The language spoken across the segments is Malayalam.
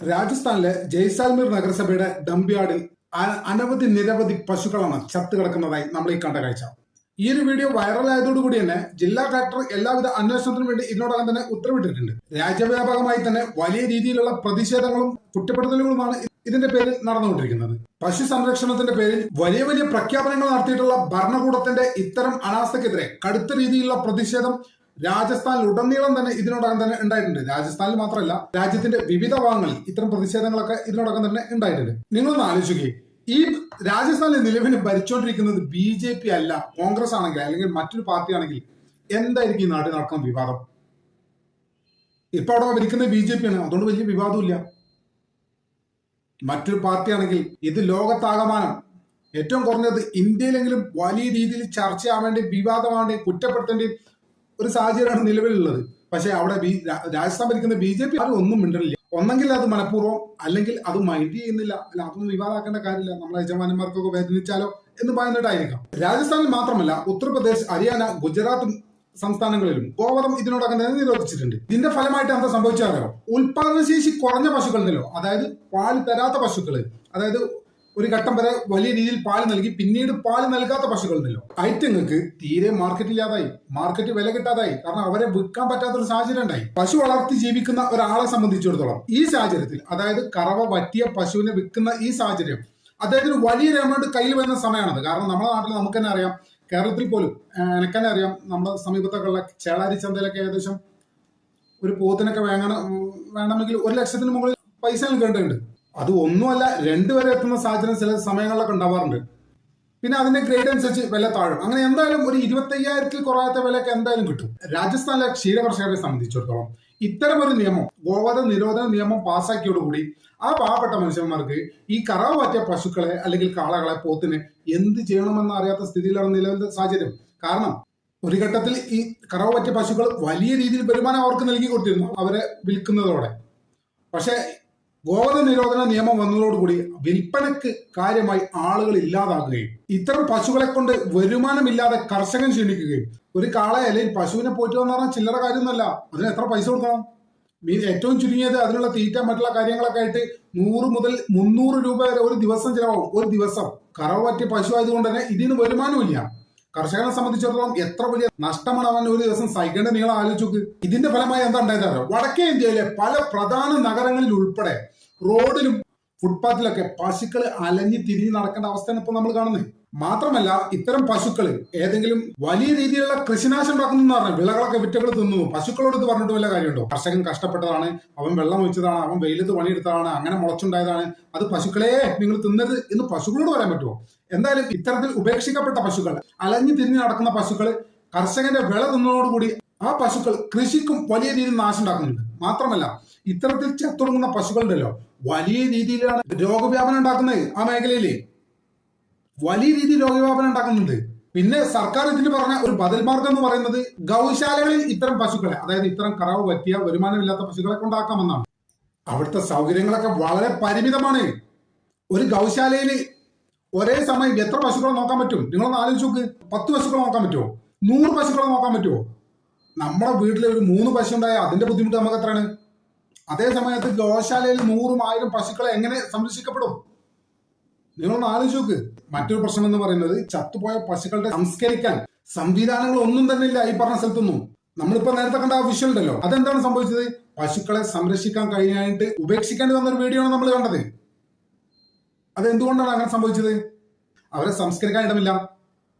രാജസ്ഥാനിലെ ജയ്സാൽമീർ നഗരസഭയുടെ ഡംപ്യാർഡിൽ നിരവധി പശുക്കളാണ് ചത്തു കിടക്കുന്നതായി നമ്മൾ ഈ കണ്ട കാഴ്ച. ഈ ഒരു വീഡിയോ വൈറലായതോടുകൂടി തന്നെ ജില്ലാ കളക്ടർ എല്ലാവിധ അന്വേഷണത്തിനും വേണ്ടി ഇതിനോടകം തന്നെ ഉത്തരവിട്ടിട്ടുണ്ട്. രാജ്യവ്യാപകമായി തന്നെ വലിയ രീതിയിലുള്ള പ്രതിഷേധങ്ങളും കുറ്റപ്പെടുത്തലുകളുമാണ് ഇതിന്റെ പേരിൽ നടന്നുകൊണ്ടിരിക്കുന്നത്. പശു സംരക്ഷണത്തിന്റെ പേരിൽ വലിയ വലിയ പ്രഖ്യാപനങ്ങൾ നടത്തിയിട്ടുള്ള ഭരണകൂടത്തിന്റെ ഇത്തരം അനാസ്ഥക്കെതിരെ കടുത്ത രീതിയിലുള്ള പ്രതിഷേധം രാജസ്ഥാനിൽ ഉടനീളം തന്നെ ഇതിനോടകം തന്നെ ഉണ്ടായിട്ടുണ്ട്. രാജസ്ഥാനിൽ മാത്രമല്ല, രാജ്യത്തിന്റെ വിവിധ ഭാഗങ്ങളിൽ ഇത്തരം പ്രതിഷേധങ്ങളൊക്കെ ഇതിനോടകം തന്നെ ഉണ്ടായിട്ടുണ്ട്. നിങ്ങളൊന്ന് ആലോചിക്കുകയും ഈ രാജസ്ഥാനിൽ നിലവിൽ ഭരിച്ചുകൊണ്ടിരിക്കുന്നത് BJP അല്ല, കോൺഗ്രസ് ആണെങ്കിൽ അല്ലെങ്കിൽ മറ്റൊരു പാർട്ടി ആണെങ്കിൽ എന്തായിരിക്കും ഈ നാട്ടിൽ നടക്കുന്ന വിവാദം? ഇപ്പൊ അവിടെ ഭരിക്കുന്നത് BJP ആണ്, അതുകൊണ്ട് വലിയ വിവാദമില്ല. മറ്റൊരു പാർട്ടി ആണെങ്കിൽ ഇത് ലോകത്താകമാനം ഏറ്റവും കുറഞ്ഞത് ഇന്ത്യയിലെങ്കിലും വലിയ രീതിയിൽ ചർച്ചയാവേണ്ടി, വിവാദമാവേണ്ടി, കുറ്റപ്പെടുത്തേണ്ടി ഒരു സാഹചര്യമാണ് നിലവിലുള്ളത്. പക്ഷെ അവിടെ രാജസ്ഥാൻ ഭരിക്കുന്ന BJP ആരും ഒന്നും മിണ്ടണില്ല. ഒന്നെങ്കിൽ അത് മനഃപൂർവ്വം, അല്ലെങ്കിൽ അത് മൈൻഡ് ചെയ്യുന്നില്ല. അല്ല, അതൊന്നും വിവാദമാക്കേണ്ട കാര്യമില്ല, നമ്മളെ യജമാനന്മാർക്കൊക്കെ വേദനിച്ചാലോ എന്ന് പറയുന്നിട്ടായിരിക്കാം. രാജസ്ഥാനിൽ മാത്രമല്ല, ഉത്തർപ്രദേശ്, ഹരിയാന, ഗുജറാത്ത് സംസ്ഥാനങ്ങളിലും ഗോവധം ഇതിനോടകം തന്നെ നിരോധിച്ചിട്ടുണ്ട്. ഇതിന്റെ ഫലമായിട്ട് എന്താ സംഭവിച്ചാലോ, ഉൽപാദനശേഷി കുറഞ്ഞ പശുക്കളുണ്ടല്ലോ, അതായത് പാല് തരാത്ത പശുക്കള്, അതായത് ഒരു ഘട്ടം വരെ വലിയ രീതിയിൽ പാല് നൽകി പിന്നീട് പാല് നൽകാത്ത പശുക്കളുണ്ടല്ലോ, ഐറ്റങ്ങൾക്ക് തീരെ മാർക്കറ്റ് ഇല്ലാതായി, മാർക്കറ്റ് വില കിട്ടാതായി. കാരണം അവരെ വിൽക്കാൻ പറ്റാത്തൊരു സാഹചര്യം ഉണ്ടായി. പശു വളർത്തി ജീവിക്കുന്ന ഒരാളെ സംബന്ധിച്ചിടത്തോളം ഈ സാഹചര്യത്തിൽ, അതായത് കറവ പറ്റിയ പശുവിനെ വിൽക്കുന്ന ഈ സാഹചര്യം അദ്ദേഹത്തിന് വലിയൊരു എമൗണ്ട് കയ്യിൽ വരുന്ന സമയമാണത്. കാരണം നമ്മുടെ നാട്ടിൽ നമുക്ക് തന്നെ അറിയാം, കേരളത്തിൽ പോലും എനിക്ക് തന്നെ അറിയാം, നമ്മുടെ സമീപത്തൊക്കെ ഉള്ള ചേളാരി ചന്തയിലൊക്കെ ഏകദേശം ഒരു പോത്തിനൊക്കെ വേണമെങ്കിൽ 1 ലക്ഷത്തിന് മുകളിൽ പൈസ നൽകേണ്ടതുണ്ട്. അത് ഒന്നുമല്ല, 2 വരെ എത്തുന്ന സാഹചര്യം ചില സമയങ്ങളിലൊക്കെ ഉണ്ടാവാറുണ്ട്. പിന്നെ അതിന്റെ ഗ്രേഡ് അനുസരിച്ച് വില താഴും. അങ്ങനെ എന്തായാലും ഒരു 25,000-ൽ കുറയാത്ത വിലയൊക്കെ എന്തായാലും കിട്ടും. രാജസ്ഥാനിലെ ക്ഷീരകർഷകരെ സംബന്ധിച്ചിടത്തോളം ഇത്തരമൊരു നിയമം, ഗോവധ നിരോധന നിയമം പാസ്സാക്കിയോടുകൂടി ആ പാവപ്പെട്ട മനുഷ്യന്മാർക്ക് ഈ കറവ പറ്റിയ പശുക്കളെ അല്ലെങ്കിൽ കാളകളെ, പോത്തിനെ എന്ത് ചെയ്യണമെന്ന് അറിയാത്ത സ്ഥിതിയിലാണ് നിലവിലെ സാഹചര്യം. കാരണം ഒരു ഘട്ടത്തിൽ ഈ കറവ പറ്റിയ പശുക്കൾ വലിയ രീതിയിൽ വരുമാനം അവർക്ക് നൽകി കൊടുത്തിരുന്നു അവരെ വിൽക്കുന്നതോടെ. പക്ഷെ ഗോവധ നിരോധന നിയമം വന്നതോടുകൂടി വിൽപ്പനക്ക് കാര്യമായി ആളുകൾ ഇല്ലാതാകുകയും ഇത്തരം പശുക്കളെ കൊണ്ട് വരുമാനമില്ലാതെ കർഷകൻ ക്ഷീണിക്കുകയും, ഒരു കാളയെ അല്ലെങ്കിൽ പശുവിനെ പോറ്റുക എന്ന് പറഞ്ഞാൽ ചില്ലറ കാര്യമൊന്നുമല്ല. അതിന് എത്ര പൈസ കൊടുക്കണം? ഏറ്റവും ചുരുങ്ങിയത് അതിനുള്ള തീറ്റ, മറ്റുള്ള കാര്യങ്ങളൊക്കെ ആയിട്ട് 100 മുതൽ 300 രൂപ വരെ ഒരു ദിവസം ചിലവാകും. ഒരു ദിവസം കറവ പറ്റിയ പശു ആയതുകൊണ്ട് തന്നെ ഇതിന് വരുമാനമില്ല. കർഷകനെ സംബന്ധിച്ചിടത്തോളം എത്ര വലിയ നഷ്ടമാണ് അവൻ ഒരു ദിവസം സഹിക്കേണ്ടത് നിങ്ങൾ ആലോചിച്ചു. ഇതിന്റെ ഫലമായി എന്താ ഉണ്ടായതോ, വടക്കേ ഇന്ത്യയിലെ പല പ്രധാന നഗരങ്ങളിൽ ഉൾപ്പെടെ റോഡിലും ഫുട്പാത്തിലൊക്കെ പശുക്കൾ അലഞ്ഞി തിരിഞ്ഞ് നടക്കേണ്ട അവസ്ഥയാണ് ഇപ്പൊ നമ്മൾ കാണുന്നത്. മാത്രമല്ല, ഇത്തരം പശുക്കൾ ഏതെങ്കിലും വലിയ രീതിയിലുള്ള കൃഷിനാശം ഉണ്ടാക്കുന്നു പറഞ്ഞാൽ വിളകളൊക്കെ വിറ്റകൾ തിന്നു. പശുക്കളോട് ഇത് പറഞ്ഞിട്ട് വല്ല കാര്യമുണ്ടോ? കർഷകൻ കഷ്ടപ്പെട്ടതാണ്, അവൻ വെള്ളം ഒഴിച്ചതാണ്, അവൻ വെയിലത്ത് പണിയെടുത്തതാണ്, അങ്ങനെ മുളച്ചുണ്ടായതാണ്, അത് പശുക്കളെ നിങ്ങൾ തിന്നരുത് എന്ന് പശുക്കളോട് പറയാൻ പറ്റുമോ? എന്തായാലും ഇത്തരത്തിൽ ഉപേക്ഷിക്കപ്പെട്ട പശുക്കൾ, അലഞ്ഞു തിരിഞ്ഞ് നടക്കുന്ന പശുക്കൾ കർഷകന്റെ വിള തിന്നതോടുകൂടി ആ പശുക്കൾ കൃഷിക്കും വലിയ രീതിയിൽ നാശം ഉണ്ടാക്കുന്നുണ്ട്. മാത്രമല്ല, ഇത്തരത്തിൽ ചത്തൊടുങ്ങുന്ന പശുക്കളുണ്ടല്ലോ, വലിയ രീതിയിലാണ് രോഗവ്യാപനം ഉണ്ടാക്കുന്നത്. ആ മേഖലയില് വലിയ രീതിയിൽ രോഗവ്യാപനം ഉണ്ടാക്കുന്നുണ്ട്. പിന്നെ സർക്കാർ ഇതിന് പറഞ്ഞ ഒരു ബദൽ മാർഗം എന്ന് പറയുന്നത് ഗൗശാലകളിൽ ഇത്തരം പശുക്കളെ, അതായത് ഇത്തരം കറവ് പറ്റിയ വരുമാനമില്ലാത്ത പശുക്കളെ കൊണ്ടാക്കാമെന്നാണ്. അവിടുത്തെ സൗകര്യങ്ങളൊക്കെ വളരെ പരിമിതമാണ്. ഒരു ഗൗശാലയിൽ ഒരേ സമയം എത്ര പശുക്കളെ നോക്കാൻ പറ്റും? നിങ്ങളൊന്ന് ആലോചിച്ച് നോക്ക്. 10 പശുക്കളെ നോക്കാൻ പറ്റുമോ? 100 പശുക്കളെ നോക്കാൻ പറ്റുമോ? നമ്മുടെ വീട്ടിൽ ഒരു 3 പശു ഉണ്ടായ അതിന്റെ ബുദ്ധിമുട്ട് നമുക്ക് എത്രയാണ്? അതേ സമയത്ത് ഗോശാലയിൽ 100,000 പശുക്കളെ എങ്ങനെ സംരക്ഷിക്കപ്പെടും? നിങ്ങളൊന്ന് ആലോചിച്ച് നോക്ക്. മറ്റൊരു പ്രശ്നം എന്ന് പറയുന്നത്, ചത്തുപോയ പശുക്കളുടെ സംസ്കരിക്കാൻ സംവിധാനങ്ങൾ ഒന്നും തന്നെ ഇല്ല ഈ പറഞ്ഞ സ്ഥലത്തൊന്നും. നമ്മളിപ്പോ നേരത്തെ കണ്ട ആ വിഷ്വൽ ഉണ്ടല്ലോ, അതെന്താണ് സംഭവിച്ചത്? പശുക്കളെ സംരക്ഷിക്കാൻ കഴിയാനായിട്ട് ഉപേക്ഷിക്കേണ്ടി വന്നൊരു വീഡിയോ ആണ് നമ്മൾ കണ്ടത്. അതെന്തുകൊണ്ടാണ് അങ്ങനെ സംഭവിച്ചത്? അവരെ സംസ്കരിക്കാൻ ഇടമില്ല,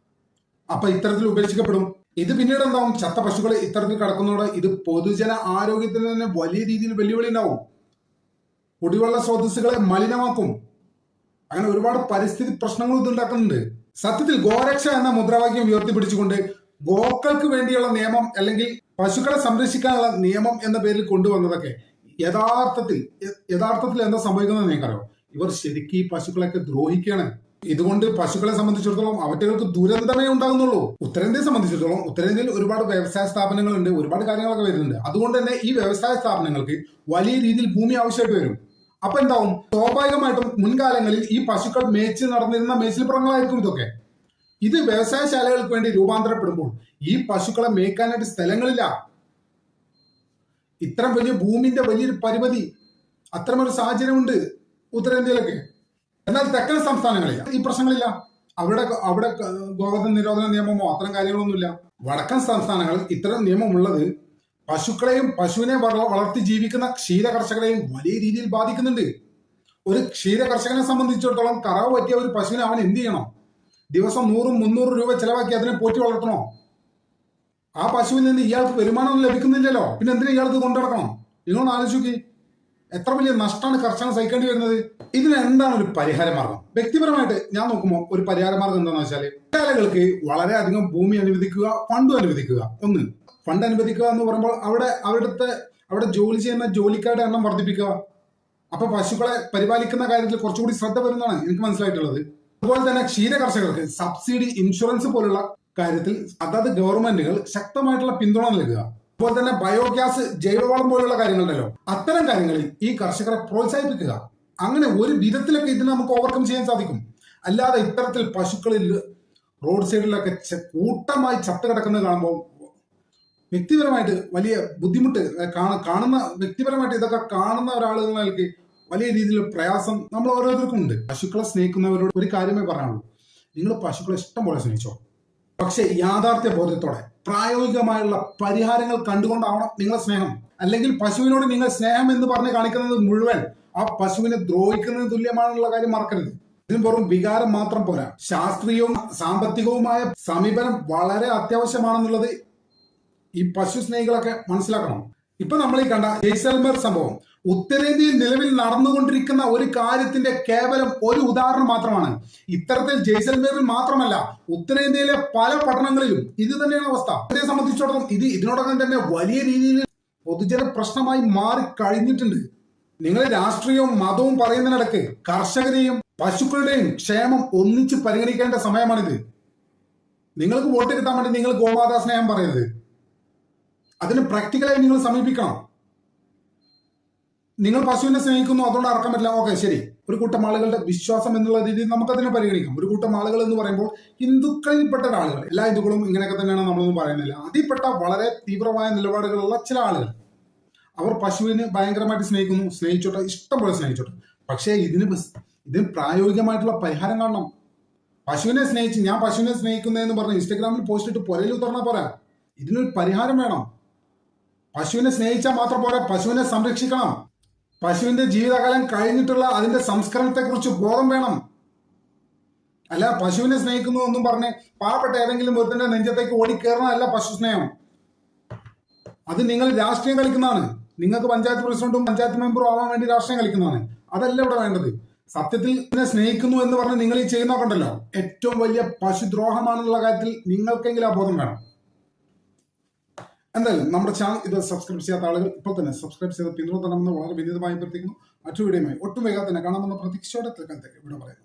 അപ്പൊ ഇത്തരത്തിൽ ഉപേക്ഷിക്കപ്പെടും. ഇത് പിന്നീട് എന്താവും? ചത്ത പശുക്കൾ ഇത്തരത്തിൽ കിടക്കുന്നതോടെ ഇത് പൊതുജന ആരോഗ്യത്തിന് തന്നെ വലിയ രീതിയിൽ വെല്ലുവിളി ഉണ്ടാവും. കുടിവെള്ള സ്രോതസ്സുകളെ മലിനമാക്കും. അങ്ങനെ ഒരുപാട് പരിസ്ഥിതി പ്രശ്നങ്ങൾ ഇതുണ്ടാക്കുന്നുണ്ട്. സത്യത്തിൽ ഗോരക്ഷ എന്ന മുദ്രാവാക്യം ഉയർത്തിപ്പിടിച്ചുകൊണ്ട് ഗോക്കൾക്ക് വേണ്ടിയുള്ള നിയമം, അല്ലെങ്കിൽ പശുക്കളെ സംരക്ഷിക്കാനുള്ള നിയമം എന്ന പേരിൽ കൊണ്ടുവന്നതൊക്കെ യഥാർത്ഥത്തിൽ എന്താ സംഭവിക്കുന്നത് നിങ്ങൾക്കറിയോ? ഇവർ ശരിക്കും ഈ പശുക്കളൊക്കെ ദ്രോഹിക്കുകയാണ്. ഇതുകൊണ്ട് പശുക്കളെ സംബന്ധിച്ചിടത്തോളം അവറ്റകൾക്ക് ദുരന്തമേ ഉണ്ടാകുന്നുള്ളൂ. ഉത്തരേന്ത്യയെ സംബന്ധിച്ചിടത്തോളം ഉത്തരേന്ത്യയിൽ ഒരുപാട് വ്യവസായ സ്ഥാപനങ്ങളുണ്ട്, ഒരുപാട് കാര്യങ്ങളൊക്കെ വരുന്നുണ്ട്. അതുകൊണ്ട് തന്നെ ഈ വ്യവസായ സ്ഥാപനങ്ങൾക്ക് വലിയ രീതിയിൽ ഭൂമി ആവശ്യമായിട്ട് വരും. അപ്പൊ എന്താവും? സ്വാഭാവികമായിട്ടും മുൻകാലങ്ങളിൽ ഈ പശുക്കൾ മേച്ച് നടന്നിരുന്ന മേച്ചിൽപ്പുറങ്ങളായിരിക്കും ഇതൊക്കെ. ഇത് വ്യവസായശാലകൾക്ക് വേണ്ടി രൂപാന്തരപ്പെടുമ്പോൾ ഈ പശുക്കളെ മേയ്ക്കാനായിട്ട് സ്ഥലങ്ങളില്ല. ഇത്തരം വലിയ ഭൂമിന്റെ വലിയൊരു പരിമിതി അത്തരമൊരു സാഹചര്യമുണ്ട് ഉത്തരേന്ത്യയിലൊക്കെ. എന്നാൽ തെക്കൻ സംസ്ഥാനങ്ങളിൽ ഈ പ്രശ്നങ്ങളില്ല. അവിടെ ഗോവധ നിരോധന നിയമമോ അത്തരം കാര്യങ്ങളൊന്നുമില്ല. വടക്കൻ സംസ്ഥാനങ്ങളിൽ ഇത്തരം നിയമമുള്ളത് പശുക്കളെയും പശുവിനെ വളർത്തി ജീവിക്കുന്ന ക്ഷീര കർഷകരെയും വലിയ രീതിയിൽ ബാധിക്കുന്നുണ്ട്. ഒരു ക്ഷീര കർഷകനെ സംബന്ധിച്ചിടത്തോളം കറവ് പറ്റിയ ഒരു പശുവിനെ അവൻ എന്ത് ചെയ്യണം? ദിവസം 100-300 രൂപ ചെലവാക്കി അതിനെ പോറ്റി വളർത്തണോ? ആ പശുവിൽ നിന്ന് ഇയാൾക്ക് വരുമാനമൊന്നും ലഭിക്കുന്നില്ലല്ലോ. പിന്നെ എന്തിനാ ഇയാൾക്ക് കൊണ്ടുനടക്കണം? നിങ്ങളൊന്ന് ആലോചിക്കി, എത്ര വലിയ നഷ്ടമാണ് കർഷകൻ സഹിക്കേണ്ടി വരുന്നത്. ഇതിന് എന്താണ് ഒരു പരിഹാര മാർഗം? വ്യക്തിപരമായിട്ട് ഞാൻ നോക്കുമ്പോൾ ഒരു പരിഹാര മാർഗം എന്താണെന്ന് വെച്ചാൽ, ആളുകൾക്ക് വളരെയധികം ഭൂമി അനുവദിക്കുക, ഫണ്ടും അനുവദിക്കുക. ഒന്ന്, ഫണ്ട് അനുവദിക്കുക എന്ന് പറയുമ്പോൾ അവിടെ ജോലി ചെയ്യുന്ന ജോലിക്കാരുടെ എണ്ണം വർദ്ധിപ്പിക്കുക. അപ്പൊ പശുക്കളെ പരിപാലിക്കുന്ന കാര്യത്തിൽ കുറച്ചുകൂടി ശ്രദ്ധ വരുന്നതാണ് എനിക്ക് മനസ്സിലായിട്ടുള്ളത്. അതുപോലെ തന്നെ ക്ഷീര കർഷകർക്ക് സബ്സിഡി, ഇൻഷുറൻസ് പോലുള്ള കാര്യത്തിൽ അതത് ഗവൺമെന്റുകൾ ശക്തമായിട്ടുള്ള പിന്തുണ നൽകുക. അതുപോലെ തന്നെ ബയോഗ്യാസ്, ജൈവവളം പോലുള്ള കാര്യങ്ങളുണ്ടല്ലോ, അത്തരം കാര്യങ്ങളിൽ ഈ കർഷകരെ പ്രോത്സാഹിപ്പിക്കുക. അങ്ങനെ ഒരു വിധത്തിലൊക്കെ ഇതിന് നമുക്ക് ഓവർകം ചെയ്യാൻ സാധിക്കും. അല്ലാതെ ഇത്തരത്തിൽ പശുക്കളിൽ റോഡ് സൈഡിലൊക്കെ കൂട്ടമായി ചത്ത് കിടക്കുന്നത് കാണുമ്പോൾ വ്യക്തിപരമായിട്ട് വലിയ ബുദ്ധിമുട്ട് കാണുന്ന വ്യക്തിപരമായിട്ട് ഇതൊക്കെ കാണുന്ന ഒരാളുകൾക്ക് വലിയ രീതിയിൽ പ്രയാസം നമ്മൾ ഓരോരുത്തർക്കും ഉണ്ട്. പശുക്കളെ സ്നേഹിക്കുന്നവരോട് ഒരു കാര്യമേ പറയാനുള്ളൂ, നിങ്ങൾ പശുക്കളെ ഇഷ്ടം പോലെ സ്നേഹിച്ചോ. പക്ഷെ യാഥാർത്ഥ്യ ബോധത്തോടെ പ്രായോഗികമായുള്ള പരിഹാരങ്ങൾ കണ്ടുകൊണ്ടാവണം നിങ്ങളെ സ്നേഹം. അല്ലെങ്കിൽ പശുവിനോട് നിങ്ങൾ സ്നേഹം എന്ന് പറഞ്ഞ് കാണിക്കുന്നത് മുഴുവൻ ആ പശുവിനെ ദ്രോഹിക്കുന്നതിന് തുല്യമാണെന്നുള്ള കാര്യം മറക്കരുത്. ഇതിന് വെറും വികാരം മാത്രം പോരാ, ശാസ്ത്രീയവും സാമ്പത്തികവുമായ സമീപനം വളരെ അത്യാവശ്യമാണെന്നുള്ളത് ഈ പശു സ്നേഹികളൊക്കെ മനസ്സിലാക്കണം. ഇപ്പൊ നമ്മൾ ഈ കണ്ട ജയ്സൽമേർ സംഭവം ഉത്തരേന്ത്യയിൽ നിലവിൽ നടന്നുകൊണ്ടിരിക്കുന്ന ഒരു കാര്യത്തിന്റെ കേവലം ഒരു ഉദാഹരണം മാത്രമാണ്. ഇത്തരത്തിൽ ജയ്സൽമേറിൽ മാത്രമല്ല, ഉത്തരേന്ത്യയിലെ പല പട്ടണങ്ങളിലും ഇത് തന്നെയാണ് അവസ്ഥ. ഇതിനെ സംബന്ധിച്ചിടത്തോളം ഇതിനോടകം തന്നെ വലിയ രീതിയിൽ പൊതുജന പ്രശ്നമായി മാറി കഴിഞ്ഞിട്ടുണ്ട്. നിങ്ങൾ രാഷ്ട്രീയവും മതവും പറയുന്നതിനിടയ്ക്ക് കർഷകരെയും പശുക്കളുടെയും ക്ഷേമം ഒന്നിച്ച് പരിഗണിക്കേണ്ട സമയമാണിത്. നിങ്ങൾക്ക് വോട്ട് കിട്ടാൻ വേണ്ടി നിങ്ങൾ ഗോമാതാ സ്നേഹം പറയരുത്. അതിന് പ്രാക്ടിക്കലായി നിങ്ങൾ സമീപിക്കണം. നിങ്ങൾ പശുവിനെ സ്നേഹിക്കുന്നു, അതുകൊണ്ട് അറക്കാൻ പറ്റില്ല, ഓക്കെ ശരി. ഒരു കൂട്ടം ആളുകളുടെ വിശ്വാസം എന്നുള്ള രീതിയിൽ നമുക്കതിനെ പരിഗണിക്കാം. ഒരു കൂട്ടം ആളുകൾ എന്ന് പറയുമ്പോൾ ഹിന്ദുക്കളിൽപ്പെട്ട ആളുകൾ, എല്ലാ ഹിന്ദുക്കളും ഇങ്ങനെയൊക്കെ തന്നെയാണ് നമ്മളൊന്നും പറയുന്നില്ല. അതിൽപ്പെട്ട വളരെ തീവ്രമായ നിലപാടുകളുള്ള ചില ആളുകൾ, അവർ പശുവിനെ ഭയങ്കരമായിട്ട് സ്നേഹിക്കുന്നു, സ്നേഹിച്ചോട്ടെ, ഇഷ്ടം പോലെ സ്നേഹിച്ചോട്ടെ. പക്ഷേ ഇതിന് പ്രായോഗികമായിട്ടുള്ള പരിഹാരം കാണണം. പശുവിനെ സ്നേഹിച്ച് ഞാൻ പശുവിനെ സ്നേഹിക്കുന്നതെന്ന് പറഞ്ഞ് ഇൻസ്റ്റഗ്രാമിൽ പോസ്റ്റ് ഇട്ട് പുരയിൽ ഉത്തർന്നാൽ പോരാ, ഇതിനൊരു പരിഹാരം വേണം. പശുവിനെ സ്നേഹിച്ചാൽ മാത്രം പോരാ, പശുവിനെ സംരക്ഷിക്കണം. പശുവിന്റെ ജീവിതകാലം കഴിഞ്ഞിട്ടുള്ള അതിന്റെ സംസ്കരണത്തെക്കുറിച്ച് ബോധം വേണം. അല്ല പശുവിനെ സ്നേഹിക്കുന്നു എന്നും പറഞ്ഞ് പാവപ്പെട്ട ഏതെങ്കിലും ഒരുത്തന്റെ നെഞ്ചത്തേക്ക് ഓടിക്കേറണമല്ല പശു സ്നേഹം. അത് നിങ്ങൾ രാഷ്ട്രീയം കളിക്കുന്നതാണ്. നിങ്ങൾക്ക് പഞ്ചായത്ത് പ്രസിഡന്റും പഞ്ചായത്ത് മെമ്പറും ആവാൻ വേണ്ടി രാഷ്ട്രീയം കളിക്കുന്നതാണ്. അതല്ല ഇവിടെ വേണ്ടത്. സത്യത്തിൽ ഇതിനെ സ്നേഹിക്കുന്നു എന്ന് പറഞ്ഞ് നിങ്ങൾ ഈ ചെയ്യുന്നോക്കണ്ടല്ലോ, ഏറ്റവും വലിയ പശുദ്രോഹമാണെന്നുള്ള കാര്യത്തിൽ നിങ്ങൾക്കെങ്കിലും ആ ബോധം വേണം. എന്തായാലും നമ്മുടെ ചാനൽ ഇത് സബ്സ്ക്രൈബ് ചെയ്യാത്ത ആളുകൾ ഇപ്പോൾ തന്നെ സബ്സ്ക്രൈബ് ചെയ്ത് പിന്തുണ തരണമെന്ന് വളരെ വിനീതമായി അഭ്യർത്ഥിക്കുന്നു. മറ്റു വീഡിയോയുമായി ഒട്ടും വേഗം തന്നെ കാണാമെന്ന പ്രതീക്ഷയോടെ തൽക്കാലത്തേക്ക് ഇവിടെ പറയുന്നു.